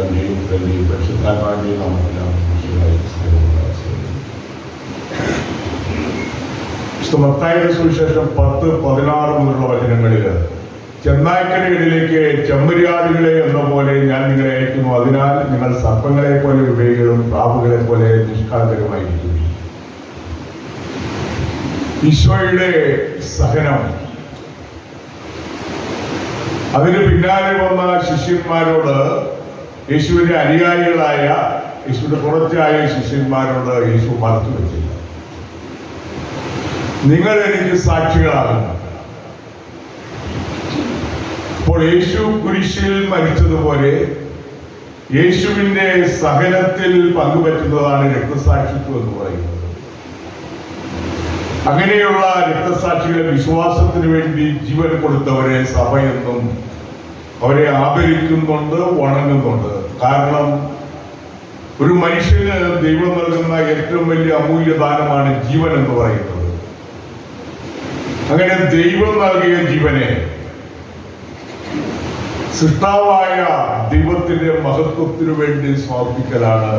പിതാവിൻ്റെയും പുത്രൻ്റെയും പരിശുദ്ധാത്മാവിൻ്റെയും നാമത്തിലാണ് മത്തായിയുടെ സുവിശേഷം 10:16 മുതലുള്ള വചനങ്ങളിൽ ചെന്നായ്ക്കളിലേക്ക് ചെമ്മരിയാടുകളെ എന്ന പോലെ ഞാൻ നിങ്ങളെ അയക്കുന്നു, അതിനാൽ നിങ്ങൾ സർപ്പങ്ങളെ പോലെ വിവേകികളും പ്രാവുകളെ പോലെ നിഷ്കളങ്കരുമായിരിക്കും. ഈശോയുടെ സഹനം, അതിന് പിന്നാലെ വന്ന ശിഷ്യന്മാരോട്, യേശുവിന്റെ അനുയായികളായ യേശുവിന്റെ കുറച്ചായ ശിഷ്യന്മാരോട് യേശു മറച്ചു വെച്ചില്ല. നിങ്ങൾ എനിക്ക് സാക്ഷികളാകുന്നു. അപ്പോൾ യേശു കുരിശിൽ മരിച്ചതുപോലെ യേശുവിന്റെ സഹനത്തിൽ പങ്കുപറ്റുന്നതാണ് രക്തസാക്ഷിത്വം എന്ന് പറയുന്നത്. അങ്ങനെയുള്ള രക്തസാക്ഷികളെ, വിശ്വാസത്തിന് വേണ്ടി ജീവൻ കൊടുത്തവരെ സഭയെന്നും അവരെ ആദരിക്കുന്നുണ്ട്, വണങ്ങുന്നുണ്ട്. കാരണം ഒരു മനുഷ്യന് ദൈവം നൽകുന്ന ഏറ്റവും വലിയ അമൂല്യദാനമാണ് ജീവൻ എന്ന് പറയുന്നത്. അങ്ങനെ ദൈവം നൽകിയ ജീവനെ സൃഷ്ടാവായ ദൈവത്തിന്റെ മഹത്വത്തിനു വേണ്ടി സമർപ്പിക്കലാണ്.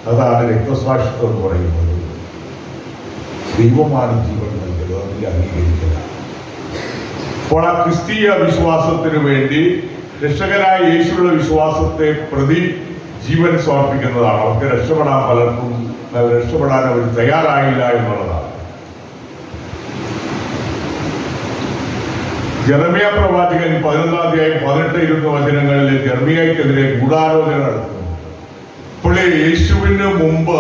അതാണ് രക്തസാക്ഷിത്വം എന്ന് പറയുന്നത്. ദൈവമാണ് ജീവൻ നൽകിയത്, അതിനെ അംഗീകരിക്കുക. അപ്പോൾ ആ ക്രിസ്തീയ വിശ്വാസത്തിന് വേണ്ടി രക്ഷകനായ യേശുവിന്റെ വിശ്വാസത്തെ പ്രതി ജീവൻ സമർപ്പിക്കുന്നതാണ്. അവർക്ക് രക്ഷപ്പെടാൻ പലർക്കും രക്ഷപ്പെടാൻ അവർ തയ്യാറായില്ല എന്നുള്ളതാണ്. ജെറമ്യ പ്രവാചകൻ 11-ാം അധ്യായം 18-20 വചനങ്ങളിൽ ജെറമ്യായ്ക്കെതിരെ ഗൂഢാലോചന നടത്തുന്നു. അപ്പോൾ യേശുവിന് മുമ്പ്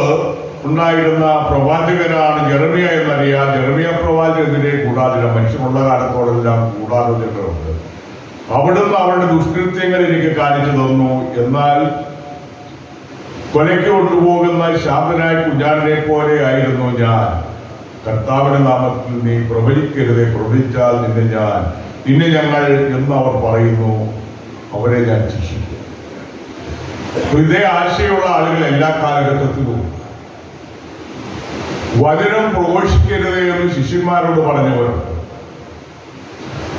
ഉണ്ടായിരുന്ന പ്രവാചകനാണ് ജെറമ്യ എന്നറിയാം. ജെറമ്യ പ്രവാചകനെതിരെ ഗൂഢാലോചന, മനുഷ്യനുള്ള കാലത്തോടെല്ലാം ഗൂഢാലോചനകളുണ്ട്. അവിടുന്ന് അവരുടെ ദുഷ്കൃത്യങ്ങൾ എനിക്ക് കാണിച്ചു തന്നു. എന്നാൽ കൊലയ്ക്ക് കൊണ്ടുപോകുന്ന ശാന്തനായ കുഞ്ഞാടിനെ പോലെ ആയിരുന്നു ഞാൻ. കർത്താവിന്റെ നാമത്തിൽ നീ പ്രവചിക്കരുതേ, പ്രവചിച്ചാൽ നിന്നെ ഞങ്ങൾ എന്ന് അവർ പറയുന്നു, അവരെ ഞാൻ ശിക്ഷിക്കും. ഇതേ ആശയമുള്ള ആളുകൾ എല്ലാ കാലഘട്ടത്തിലും വചനം പ്രഘോഷിക്കരുതേ എന്ന് ശിഷ്യന്മാരോട് പറഞ്ഞവരുണ്ട്.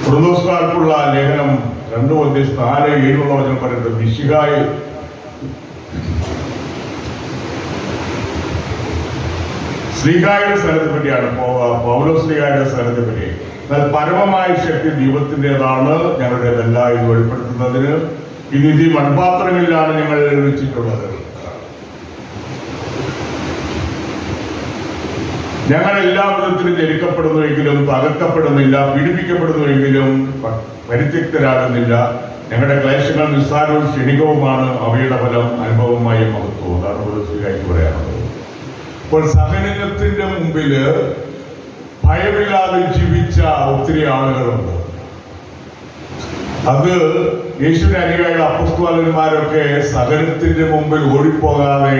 കൊറിന്തോസ്യർക്കുള്ള ലേഖനം 2:4-7 വചനം പറയുന്നത് മിശിഹായെ ശ്ലീഹായുടെ സ്ഥലത്തെ പറ്റിയാണ്, പൗലോസ് ശ്ലീഹായുടെ സ്ഥലത്തെ പറ്റി. എന്നാൽ പരമമായ ശക്തി ദൈവത്തിൻ്റെതാണ്, ഞങ്ങളുടേതല്ല ഇത് വെളിപ്പെടുത്തുന്നതിന് ഈ നിധി മൺപാത്രങ്ങളിലാണ് ഞങ്ങൾ വെച്ചിട്ടുള്ളത്. ഞങ്ങൾ എല്ലാ വിധത്തിലും ജനിക്കപ്പെടുന്നുവെങ്കിലും തകർക്കപ്പെടുന്നില്ല, പീഡിപ്പിക്കപ്പെടുന്നുവെങ്കിലും പരിത്യക്തരാകുന്നില്ല. ഞങ്ങളുടെ ക്ലേശങ്ങൾ നിസ്സാരവും ക്ഷണികവുമാണ്, അവയുടെ ഫലം അനുഭവമായ മഹത്വം. അതാണ് പൗലോസ് ശ്ലീഹായ്ക്ക് പറയാനുള്ളത്. ഇപ്പോൾ സഹനത്തിന്റെ മുമ്പില് ഭയമില്ലാതെ ജീവിച്ച ഒത്തിരി ആളുകളുണ്ട്. അത് യേശുവിന്റെ അനുയായികൾ അപ്പോസ്തലന്മാരൊക്കെ സഹനത്തിന്റെ മുമ്പിൽ ഓടിപ്പോകാതെ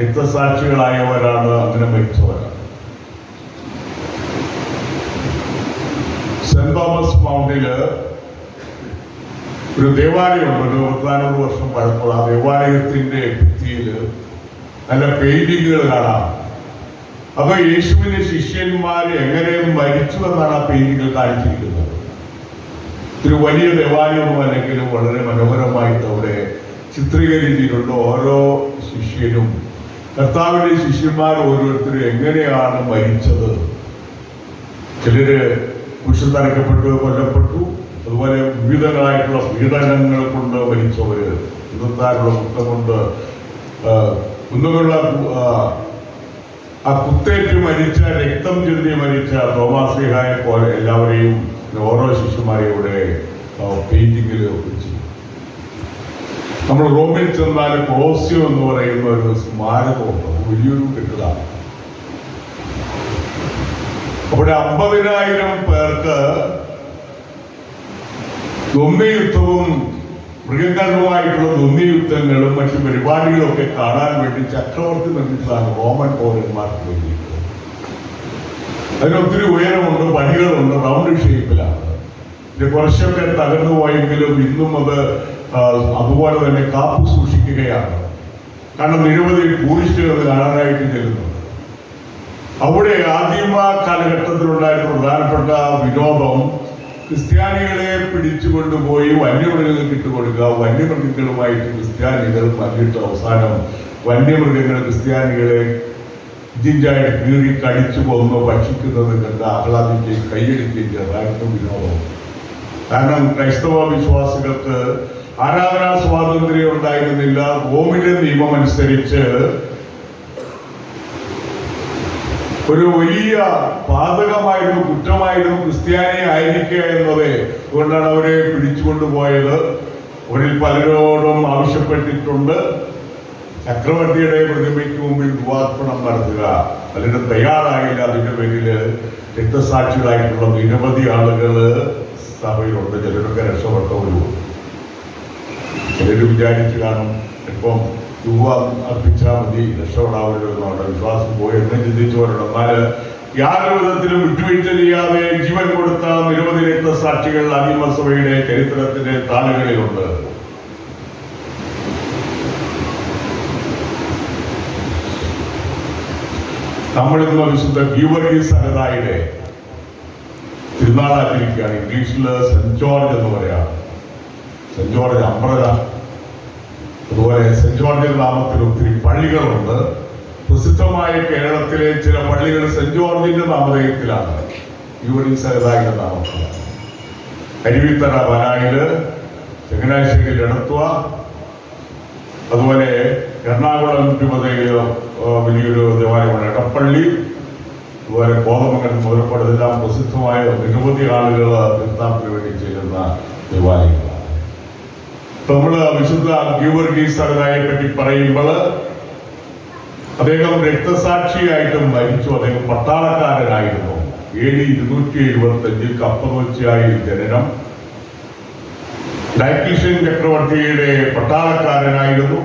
രക്തസാക്ഷികളായവരാണ്, അങ്ങനെ മരിച്ചവരാണ്. സെന്റ് തോമസ് മൗണ്ടില് ഒരു ദേവാലയമുണ്ട്, 400 വർഷം പഴക്കമുള്ള. ആ ദേവാലയത്തിന്റെ ഭിത്തിയില് നല്ല പെയിന്റിങ്ങുകൾ കാണാം. അപ്പൊ യേശുവിന്റെ ശിഷ്യന്മാർ എങ്ങനെ മരിച്ചു എന്നാണ് ആ പെയിന്റിങ്ങൾ കാണിച്ചിരിക്കുന്നത്. ഒരു വലിയ ദേവാലയമൊന്നും അല്ലെങ്കിലും വളരെ മനോഹരമായിട്ട് അവിടെ ചിത്രീകരിച്ചിട്ടുണ്ട്. ഓരോ ശിഷ്യനും, കർത്താവിന്റെ ശിഷ്യന്മാർ ഓരോരുത്തരും എങ്ങനെയാണ് മരിച്ചത്. ചിലര് കുരിശിൽ തറയ്ക്കപ്പെട്ടു, കൊല്ലപ്പെട്ടു. അതുപോലെ വിവിധങ്ങളായിട്ടുള്ള പീഡനങ്ങൾ കൊണ്ട് മരിച്ചവര്, കുന്നത്താനുള്ള കുത്തം കൊണ്ട് കുന്നുകളുള്ള ആ കുത്തേറ്റ് മരിച്ച, രക്തം ചിന്തി മരിച്ച തോമാസ് ശ്ലീഹായെ പോലെ എല്ലാവരെയും, ഓരോ ശിഷ്യന്മാരെയും ഇവിടെ പെയിന്റിങ്ങിൽ വെച്ചു. നമ്മൾ റോമിൽ ചെന്നാൽ കൊളോസിയം എന്ന് പറയുന്ന ഒരു സ്മാരകമുണ്ട്, വലിയൊരു കെട്ടിടമാണ്. അവിടെ 50,000 പേർക്ക് ദ്വന്ദ്വയുദ്ധവും മൃഗങ്ങളുമായിട്ടുള്ള ദ്വന്ദ്വയുദ്ധങ്ങളും മറ്റു പരിപാടികളും ഒക്കെ കാണാൻ വേണ്ടി ചക്രവർത്തി നിർമ്മിച്ചതാണ് റോമൻ പൗരന്മാർക്ക് വേണ്ടിയിട്ട്. അതിനൊത്തിരി ഉയരമുണ്ട്, പണികളുണ്ട്, റൗണ്ട് ഷേപ്പിലാണ്. ഇത് കുറച്ചൊക്കെ തകർന്നു പോയെങ്കിലും ഇന്നും അത് അതുപോലെ തന്നെ കാപ്പു സൂക്ഷിക്കുകയാണ്. കാരണം നിരവധി ടൂറിസ്റ്റുകൾ കാണാനായിട്ട് ചെല്ലുന്നുണ്ട്. അവിടെ ആദിമ കാലഘട്ടത്തിലുണ്ടായിരുന്ന പ്രധാനപ്പെട്ട വിനോദം ക്രിസ്ത്യാനികളെ പിടിച്ചുകൊണ്ടുപോയി വന്യമൃഗങ്ങൾക്ക് ഇട്ടുകൊടുക്കുക, വന്യമൃഗങ്ങളുമായിട്ട് ക്രിസ്ത്യാനികൾ മല്ലിട്ട് അവസാനം വന്യമൃഗങ്ങൾ ക്രിസ്ത്യാനികളെ ജിഞ്ചായിട്ട് കീറി കടിച്ചു കൊന്നു ഭക്ഷിക്കുന്നത് കണ്ട് ആഹ്ലാദിക്കുകയും കൈയടിക്കുകയും ചെയ്തായിരുന്നു വിനോദം. കാരണം ക്രൈസ്തവ വിശ്വാസികൾക്ക് ആരാധനാ സ്വാതന്ത്ര്യം ഉണ്ടായിരുന്നില്ല. റോമിലെ നിയമം അനുസരിച്ച് ഒരു വലിയ പാതകമായിരുന്നു, കുറ്റമായിരുന്നു ക്രിസ്ത്യാനി ആയിരിക്കുക എന്നത്. അതുകൊണ്ടാണ് അവരെ പിടിച്ചുകൊണ്ടുപോയത്. അവരിൽ പലരോടും ആവശ്യപ്പെട്ടിട്ടുണ്ട് ചക്രവർത്തിയുടെ പ്രതിമയ്ക്ക് മുമ്പിൽ ധൂപാർപ്പണം നടത്തുക. പലരും തയ്യാറായില്ല. അതിന്റെ പേരിൽ രക്തസാക്ഷികളായിട്ടുള്ള നിരവധി ആളുകൾ സഭയിലുണ്ട്. ചിലരൊക്കെ രക്ഷപ്പെട്ടവരും. ചിലർ വിചാരിച്ചു കാണും ഇപ്പം ധൂപ അർപ്പിച്ചാൽ മതി രക്ഷപ്പെടാവല്ലോ എന്നുള്ള വിശ്വാസം പോയി എന്ന് ചിന്തിച്ചവരുണ്ട്. എന്നാൽ യാതൊരു വിധത്തിലും വിട്ടുവീഴ്ച ചെയ്യാതെ ജീവൻ കൊടുത്ത നിരവധി രക്തസാക്ഷികൾ ആദിമസഭയുടെ ചരിത്രത്തിന്റെ താളുകളിലുണ്ട്. നമ്മളിന്ന് വിശുദ്ധ ഗീവർഗീസ് സഹദായുടെ തിരുനാൾ ആചരിക്കുകയാണ്. ഇംഗ്ലീഷിൽ സെന്റ് ജോർജ് എന്ന് പറയാം. Saint George umbrella. അതുപോലെ സെന്റ് ജോർജിന്റെ നാമത്തിൽ ഒത്തിരി പള്ളികളുണ്ട്. പ്രസിദ്ധമായ കേരളത്തിലെ ചില പള്ളികൾ സെന്റ് ജോർജിന്റെ നാമധേയത്തിലാണ്, ഗീവർഗീസ് സഹദായുടെ നാമത്തിലാണ്. അരുവിത്തറ വനായില്, ചങ്ങനാശ്ശേരി എടത്വ, അതുപോലെ എറണാകുളം രൂപതയില് വലിയൊരു ദേവാലയമാണ് എടപ്പള്ളി, അതുപോലെ കോതമംഗലം മുതൽപ്പാട്. ഇതെല്ലാം പ്രസിദ്ധമായ നിരവധി ആളുകൾ തീർത്ഥാടനത്തിന് വേണ്ടി ചെയ്യുന്ന ദേവാലയങ്ങളാണ്. നമ്മൾ വിശുദ്ധ ഗീവർഗീസ് സഹദായെ പറ്റി പറയുമ്പോൾ അദ്ദേഹം രക്തസാക്ഷിയായിട്ടും മരിച്ചു. അദ്ദേഹം പട്ടാളക്കാരനായിരുന്നു. AD 275 കപ്പനോച്ചിയായി ജനനം. ഡയക്ലീഷ്യൻ ചക്രവർത്തിയുടെ പട്ടാളക്കാരനായിരുന്നു.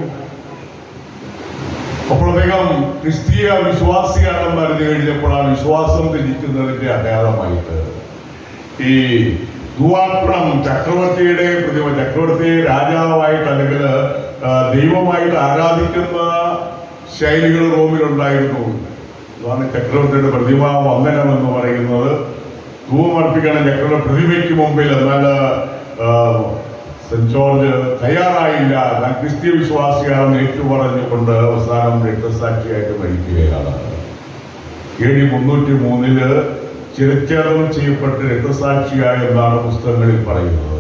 അപ്പോൾ അദ്ദേഹം ക്രിസ്തീയ വിശ്വാസിയാണെന്ന് അറിഞ്ഞു കഴിഞ്ഞപ്പോൾ ആ വിശ്വാസം ത്യജിക്കുന്നതിന്റെ അടയാളമായിട്ട് ഈ ധൂപാർപ്പണം ചക്രവർത്തിയുടെ പ്രതിമ, ചക്രവർത്തിയെ രാജാവായിട്ട് അല്ലെങ്കിൽ ദൈവമായിട്ട് ആരാധിക്കുന്ന ശൈലികൾ റോമിലുണ്ടായിരുന്നു. അതാണ് ചക്രവർത്തിയുടെ പ്രതിമ വന്ദനം എന്ന് പറയുന്നത്. ധൂപമർപ്പിക്കണം ചക്രവർത്തി പ്രതിമയ്ക്ക് മുമ്പിൽ. എന്നാൽ സെന്റ് ജോർജ് തയ്യാറായില്ല. ഞാൻ ക്രിസ്തീയ വിശ്വാസിയാണെന്ന് ഏറ്റുപറഞ്ഞുകൊണ്ട് അവസാനം രക്തസാക്ഷിയായിട്ട് മരിക്കുകയാണ്. AD 303 ചിരച്ഛേദം ചെയ്യപ്പെട്ട് രക്തസാക്ഷിയായ എന്നാണ് പുസ്തകങ്ങളിൽ പറയുന്നത്.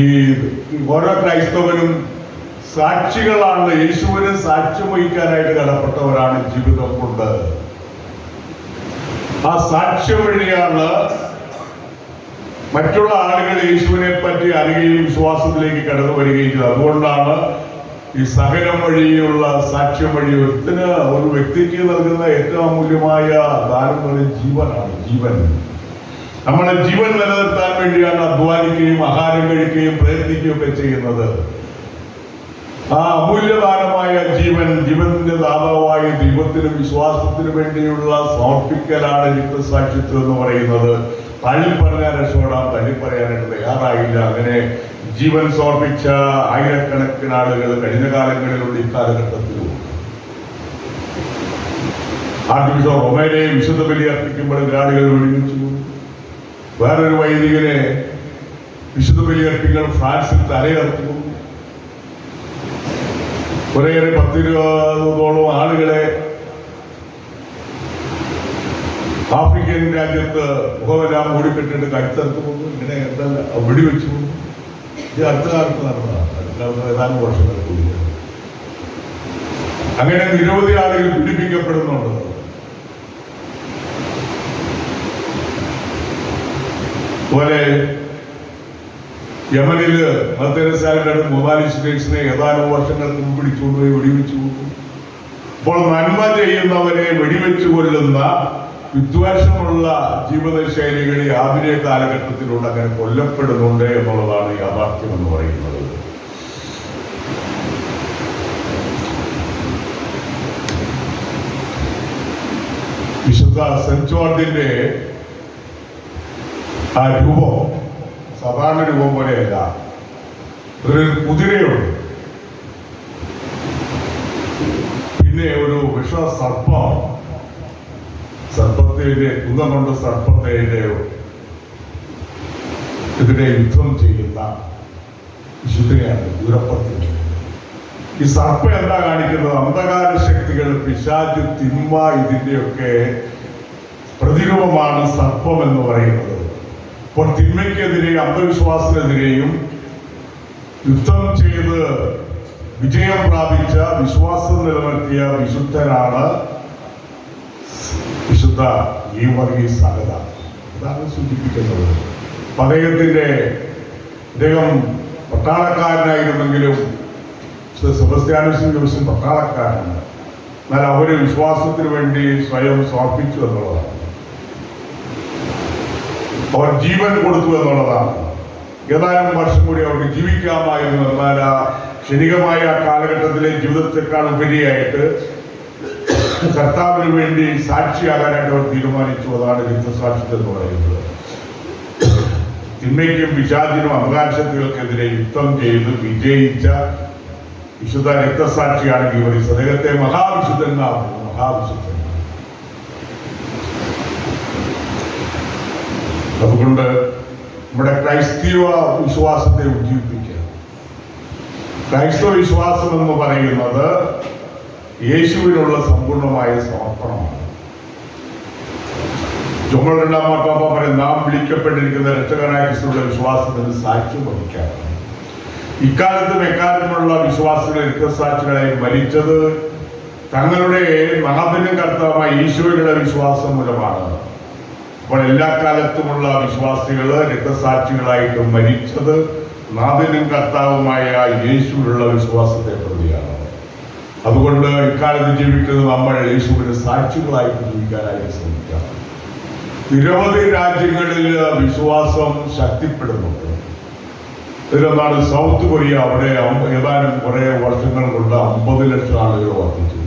ഈ ഓരോ ക്രൈസ്തവനും സാക്ഷികളാണ്. യേശുവിന് സാക്ഷ്യം വഹിക്കാനായിട്ട് കടപ്പെട്ടവരാണ് ജീവിതം കൊണ്ട്. ആ സാക്ഷ്യം വഴിയാണ് മറ്റുള്ള ആളുകൾ യേശുവിനെ പറ്റി അറിയുകയും വിശ്വാസത്തിലേക്ക് കടന്നു വരികയും ചെയ്തത്. അതുകൊണ്ടാണ് ഈ സഹനം വഴിയുള്ള സാക്ഷ്യം വഴി ഒരു വ്യക്തിക്ക് നൽകുന്ന ഏറ്റവും അമൂല്യമായ ദാനം പോലെ ജീവനാണ്. ജീവൻ, നമ്മുടെ ജീവൻ നിലനിർത്താൻ വേണ്ടിയാണ് അധ്വാനിക്കുകയും ആഹാരം കഴിക്കുകയും പ്രയത്നിക്കുകയും ഒക്കെ ചെയ്യുന്നത്. ആ അമൂല്യദാനമായ ജീവന്റെ ദാതാവായ ദൈവത്തിനും വിശ്വാസത്തിനു വേണ്ടിയുള്ള സമർപ്പിക്കലാണ് രക്തസാക്ഷിത്വം എന്ന് പറയുന്നത്. തള്ളി പറഞ്ഞാൽ രക്ഷപ്പെടാൻ തള്ളി പറയാനായിട്ട് തയ്യാറായില്ല. അങ്ങനെ ജീവൻ സമർപ്പിച്ച ആയിരക്കണക്കിന് ആളുകൾ കഴിഞ്ഞ കാലങ്ങളിലുള്ള ഇക്കാലഘട്ടത്തിലും. ആർച്ച് ബിഷപ്പ് റൊമേനെ വിശുദ്ധ ബലി അർപ്പിക്കുമ്പോൾ ആളുകൾ വെടിവെച്ചു. വേറൊരു വൈദികനെ വിശുദ്ധ ബലി അർപ്പിക്കാൻ ഫ്രാൻസിൽ തലയർത്തു. കുറേയേറെ 10-20 ആളുകളെ ആഫ്രിക്കൻ രാജ്യത്ത് മുഖമെല്ലാം മൂടിക്കെട്ടിട്ട് കഴുത്തറുത്തു പോകുന്നു. ഇങ്ങനെ എന്തല്ല വെടിവെച്ചു പോകുന്നു. ഇത് അടുത്ത കാലത്ത് നടന്നതാണ്. അടുത്ത കാലത്ത് ഏതാനും വർഷങ്ങൾക്ക് കൂടി. അങ്ങനെ നിരവധി ആളുകൾ പീഡിപ്പിക്കപ്പെടുന്നുണ്ട്. അതുപോലെ യമനില് മദ്രസാരുടെ മൊബാലി സ്റ്റുഡൻസിനെ ഏതാനും വർഷങ്ങൾക്ക് മുമ്പ് പിടിച്ചുകൊണ്ടുപോയി വെടിവെച്ചു പോകുന്നു. അപ്പോൾ നന്മ ചെയ്യുന്നവരെ വെടിവെച്ചു കൊല്ലുന്ന വിദ്വേഷമുള്ള ജീവിതശൈലികൾ ഈ ആധുനിക കാലഘട്ടത്തിലൂടെ അങ്ങനെ കൊല്ലപ്പെടുന്നുണ്ട് എന്നുള്ളതാണ് യാഥാർത്ഥ്യം എന്ന് പറയുന്നത്. വിശുദ്ധ സെന്റ് ജോർജിന്റെ ആ രൂപം സാധാരണ രൂപം പോലെയല്ല. ഒരു കുതിരയുണ്ട്, പിന്നെ ഒരു വിഷസർപ്പം, സർപ്പത്തിന്റെ കുന്തം കൊണ്ട് സർപ്പത്തെ എതിരെ യുദ്ധം ചെയ്യുന്ന വിശുദ്ധനെയാണ് ദൂരപ്പുറത്ത്. ഈ സർപ്പം എന്താ കാണിക്കുന്നത്? അന്ധകാര ശക്തികൾ, പിശാച്, തിന്മ, ഇതിന്റെയൊക്കെ പ്രതിരൂപമാണ് സർപ്പം എന്ന് പറയുന്നത്. അപ്പോൾ തിന്മയ്ക്കെതിരെയും അന്ധവിശ്വാസത്തിനെതിരെയും യുദ്ധം ചെയ്ത് വിജയം പ്രാപിച്ച, വിശ്വാസം നിലനിർത്തിയ വിശുദ്ധനാണ് വിശുദ്ധ ഗീവർഗീസ് സഹദ. അതാണ് സൂചിപ്പിക്കുന്നത്. അദ്ദേഹം പട്ടാളക്കാരനായിരുന്നെങ്കിലും സെബസ്ത്യാനോസ് ജോസും പട്ടാളക്കാരാണ്. എന്നാൽ അവര് വിശ്വാസത്തിന് വേണ്ടി സ്വയം സമർപ്പിച്ചു എന്നുള്ളതാണ്. അവർ ജീവൻ കൊടുത്തു എന്നുള്ളതാണ്. ഏതാനും വർഷം കൂടി അവർക്ക് ജീവിക്കാമായിരുന്നു. എന്നാൽ ആ ക്ഷണികമായ കാലഘട്ടത്തിലെ ജീവിതത്തെക്കാൾ ഉപരിയായിട്ട് കർത്താവിന് വേണ്ടി സാക്ഷിയാകാനായിട്ട് അവർ തീരുമാനിച്ചു. അതാണ് രക്തസാക്ഷിത്വം എന്ന് പറയുന്നത്. തിന്മയ്ക്കും പിശാചിനും അന്ധകാരശക്തികൾക്കെതിരെ യുദ്ധം ചെയ്ത് വിജയിച്ച വിശുദ്ധ രക്തസാക്ഷിയാണ് ഗീവർഗീസ്. അദ്ദേഹത്തെ മഹാവിശുദ്ധൻ എന്നാണ്. മഹാവിശുദ്ധൻ. അതുകൊണ്ട് നമ്മുടെ ക്രൈസ്തവ വിശ്വാസത്തെ ഉജ്ജീവിപ്പിക്കുക. ക്രൈസ്തവ വിശ്വാസം എന്ന് പറയുന്നത് യേശുവിനുള്ള സമ്പൂർണമായ സമർപ്പണമാണ്. ജോൺ രണ്ടാം മാർപ്പാപ്പ പറയും, നാം വിളിക്കപ്പെട്ടിരിക്കുന്ന രക്ഷകനായ ക്രിസ്തുവിന്റെ വിശ്വാസത്തിന് സാക്ഷ്യം വഹിക്കാം. ഇക്കാലത്തും എക്കാലത്തുമുള്ള വിശ്വാസികളെ, രക്തസാക്ഷികളെ മരിച്ചത് തങ്ങളുടെ നാഥനും കർത്താവായ ഈശോയുടെ വിശ്വാസം മൂലമാണ്. അപ്പോൾ എല്ലാ കാലത്തുമുള്ള വിശ്വാസികൾ രക്തസാക്ഷികളായിട്ട് മരിച്ചത് നാഥനും കർത്താവുമായ യേശുവിലുള്ള വിശ്വാസത്തെ പ്രതിയാണ്. അതുകൊണ്ട് ഇക്കാലത്ത് ജീവിക്കുന്നത് നമ്മൾ യേശുവിന് സാക്ഷികളായിട്ട് ജീവിക്കാനായിട്ട് ശ്രമിക്കാം. നിരവധി രാജ്യങ്ങളിൽ വിശ്വാസം ശക്തിപ്പെടുന്നുണ്ട്. ഇതിലൊന്നാണ് സൗത്ത് കൊറിയ. അവിടെ ഏതാനും കുറെ വർഷങ്ങൾ കൊണ്ട് 50 ലക്ഷം ആളുകൾ വർദ്ധിച്ചു.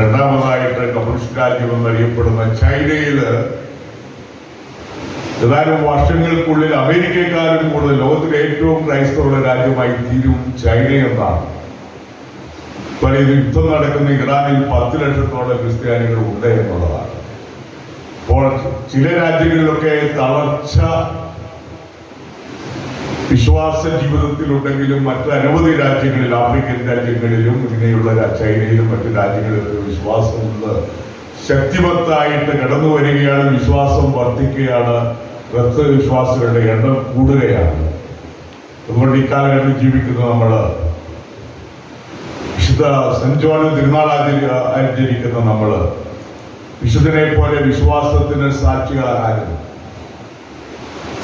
രണ്ടാമതായിട്ട് കമ്മ്യൂണിസ്റ്റ് രാജ്യം എന്നറിയപ്പെടുന്ന ചൈനയില് ഏതാനും വർഷങ്ങൾക്കുള്ളിൽ അമേരിക്കക്കാരും കൂടുതൽ ലോകത്തിലെ ഏറ്റവും ക്രൈസ്തവ രാജ്യമായി തീരും ചൈന എന്നാണ്. ഇപ്പോൾ ഇത് യുദ്ധം നടക്കുന്ന ഇറാനിൽ 10 ലക്ഷത്തോളം ക്രിസ്ത്യാനികൾ ഉണ്ട് എന്നുള്ളതാണ്. അപ്പോൾ ചില രാജ്യങ്ങളിലൊക്കെ തളർച്ച വിശ്വാസ ജീവിതത്തിലുണ്ടെങ്കിലും മറ്റ് അനവധി രാജ്യങ്ങളിൽ, ആഫ്രിക്കൻ രാജ്യങ്ങളിലും ഇങ്ങനെയുള്ള ചൈനയിലും മറ്റു രാജ്യങ്ങളിലും വിശ്വാസമുണ്ട്. ശക്തിമത്തായിട്ട് കടന്നു വരികയാണ്. വിശ്വാസം വർദ്ധിക്കുകയാണ്. വിശ്വാസികളുടെ എണ്ണം കൂടുകയാണ്. അതുകൊണ്ട് ഇക്കാലഘട്ടത്തിൽ ജീവിക്കുന്ന നമ്മൾ വിശുദ്ധ സെന്റ് ജോൺ തിരുനാൾ ആചരിക്കുന്ന നമ്മൾ വിശുദ്ധനെ പോലെ വിശ്വാസത്തിന് സാക്ഷികളാകാനും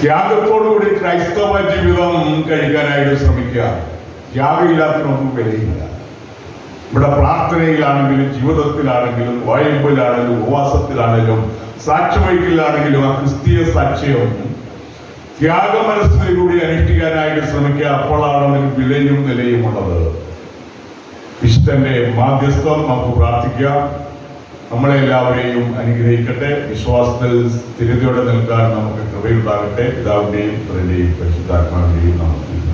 ത്യാഗത്തോടുകൂടി ക്രൈസ്തവ ജീവിതം കഴിക്കാനായിട്ട് ശ്രമിക്കുക. ത്യാഗമില്ലാത്തതിനൊന്നും വിലയില്ല. ഇവിടെ പ്രാർത്ഥനയിലാണെങ്കിലും ജീവിതത്തിലാണെങ്കിലും വായ്പയിലാണെങ്കിലും ഉപവാസത്തിലാണെങ്കിലും സാക്ഷ്യം വഹിക്കലാണെങ്കിലും ആ ക്രിസ്തീയ സാക്ഷ്യം ത്യാഗമനസ്സിലൂടെ അനുഷ്ഠിക്കാനായിട്ട് ശ്രമിക്കുക. അപ്പോഴാണ് അതിന് വിലയും നിലയും ഉള്ളത്. വിശുദ്ധന്റെ മാധ്യസ്ഥം നമുക്ക് പ്രാർത്ഥിക്കാം. നമ്മളെല്ലാവരെയും അനുഗ്രഹിക്കട്ടെ. വിശ്വാസത്തിൽ സ്ഥിരതയോടെ നിൽക്കാൻ നമുക്ക് കൃപയുണ്ടാകട്ടെ. പിതാവിന്റെയും പുത്രന്റെയും പരിശുദ്ധാത്മാവിന്റെയും നാമത്തിൽ.